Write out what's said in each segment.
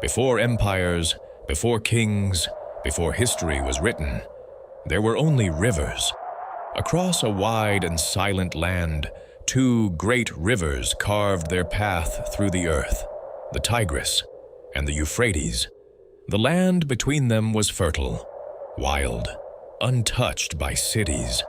Before empires, before kings, before history was written, there were only rivers. Across a wide and silent land, two great rivers carved their path through the earth, the Tigris and the Euphrates. The land between them was fertile, wild, untouched by cities.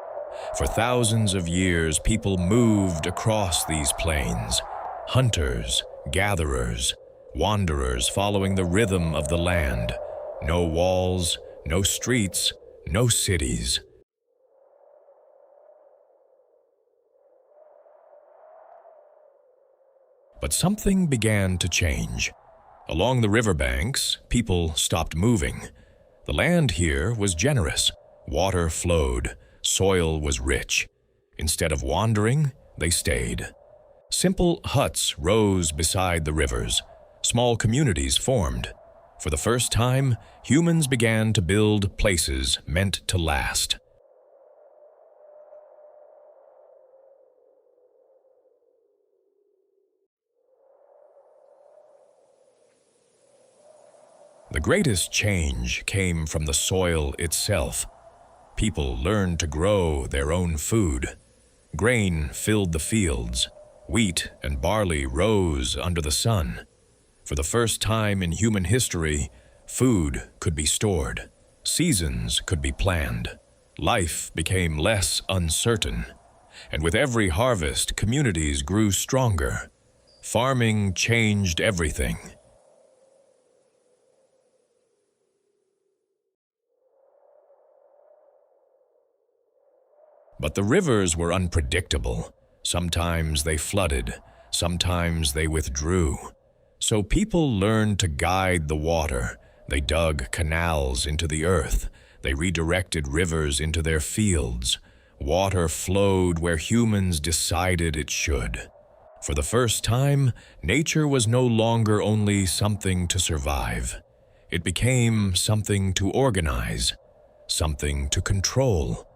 For thousands of years, people moved across these plains, hunters, gatherers, wanderers following the rhythm of the land. No walls, no streets, no cities. But something began to change. Along the riverbanks, people stopped moving. The land here was generous. Water flowed. Soil was rich. Instead of wandering, they stayed. Simple huts rose beside the rivers. Small communities formed. For the first time, humans began to build places meant to last. The greatest change came from the soil itself. People learned to grow their own food. Grain filled the fields. Wheat and barley rose under the sun. For the first time in human history, food could be stored. Seasons could be planned. Life became less uncertain. And with every harvest, communities grew stronger. Farming changed everything. But the rivers were unpredictable. Sometimes they flooded, sometimes they withdrew. So people learned to guide the water. They dug canals into the earth. They redirected rivers into their fields. Water flowed where humans decided it should. For the first time, nature was no longer only something to survive. It became something to organize, something to control.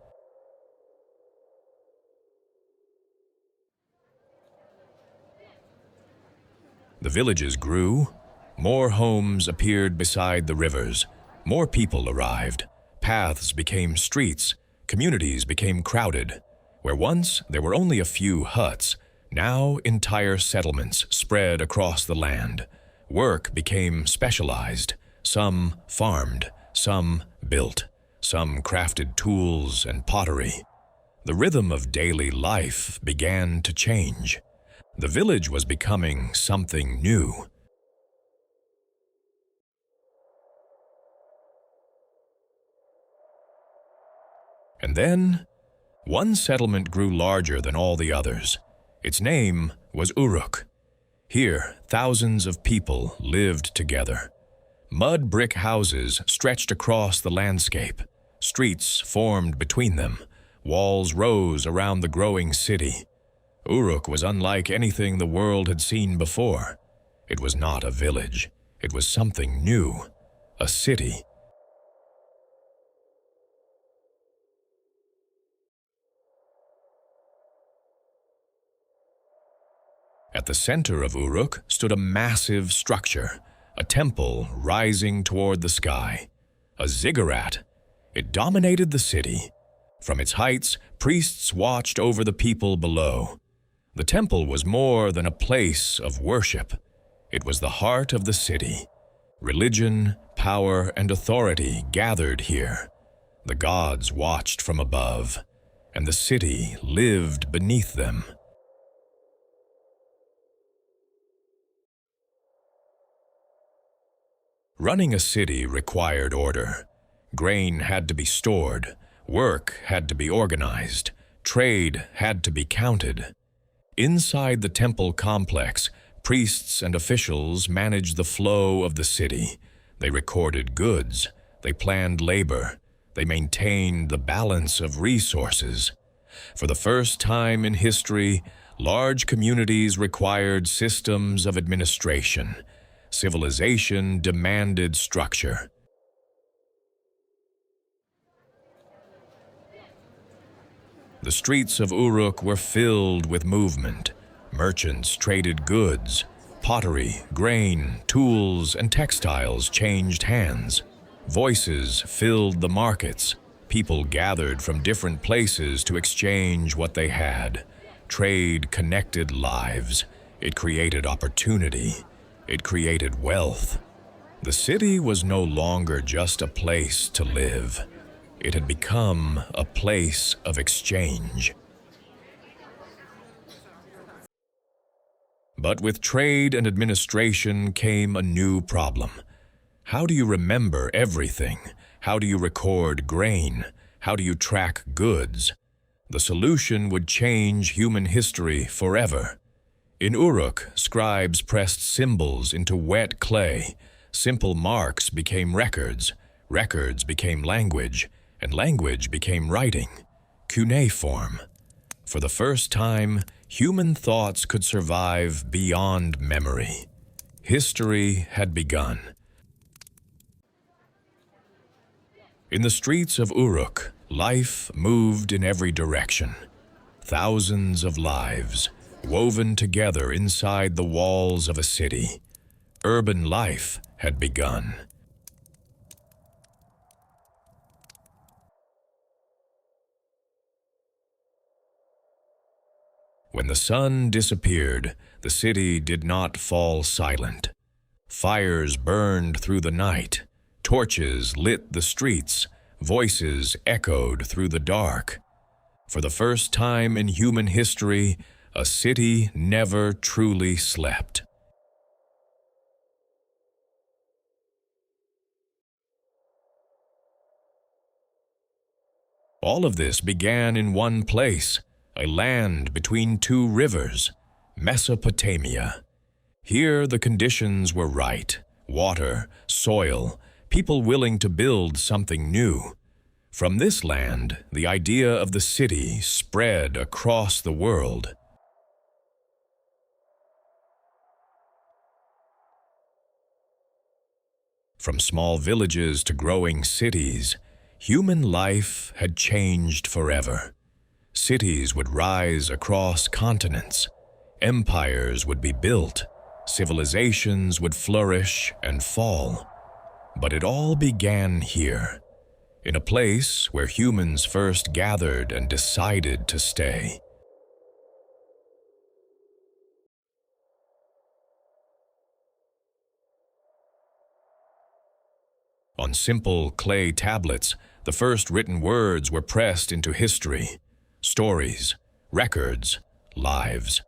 The villages grew. More homes appeared beside the rivers. More people arrived. Paths became streets. Communities became crowded. Where once there were only a few huts, now entire settlements spread across the land. Work became specialized. Some farmed, some built, some crafted tools and pottery. The rhythm of daily life began to change. The village was becoming something new. And then, one settlement grew larger than all the others. Its name was Uruk. Here, thousands of people lived together. Mud brick houses stretched across the landscape. Streets formed between them. Walls rose around the growing city. Uruk was unlike anything the world had seen before. It was not a village. It was something new, a city. At the center of Uruk stood a massive structure, a temple rising toward the sky, a ziggurat. It dominated the city. From its heights, priests watched over the people below. The temple was more than a place of worship. It was the heart of the city. Religion, power, and authority gathered here. The gods watched from above, and the city lived beneath them. Running a city required order. Grain had to be stored. Work had to be organized. Trade had to be counted. Inside the temple complex, priests and officials managed the flow of the city. They recorded goods. They planned labor. They maintained the balance of resources. For the first time in history, large communities required systems of administration. Civilization demanded structure. The streets of Uruk were filled with movement. Merchants traded goods. pottery, grain, tools, and textiles changed hands. Voices filled the markets. People gathered from different places to exchange what they had. Trade connected lives. It created opportunity. It created wealth. The city was no longer just a place to live. It had become a place of exchange. But with trade and administration came a new problem. How do you remember everything? How do you record grain? How do you track goods? The solution would change human history forever. In Uruk, scribes pressed symbols into wet clay. Simple marks became records. Records became language, and language became writing. Cuneiform. For the first time, human thoughts could survive beyond memory. History had begun. In the streets of Uruk, life moved in every direction. Thousands of lives, woven together inside the walls of a city. Urban life had begun. When the sun disappeared, the city did not fall silent. Fires burned through the night. Torches lit the streets. Voices echoed through the dark. For the first time in human history, a city never truly slept. All of this began in one place, a land between two rivers, Mesopotamia. Here the conditions were right: water, soil, people willing to build something new. From this land, the idea of the city spread across the world. From small villages to growing cities, human life had changed forever. Cities would rise across continents. Empires would be built. Civilizations would flourish and fall. But it all began here, in a place where humans first gathered and decided to stay. On simple clay tablets, the first written words were pressed into history. Stories, records, lives.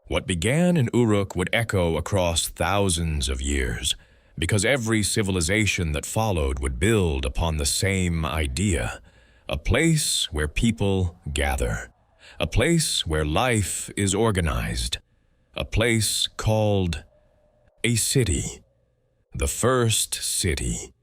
What began in Uruk would echo across thousands of years, because every civilization that followed would build upon the same idea: a place where people gather, a place where life is organized, a place called a city, the first city.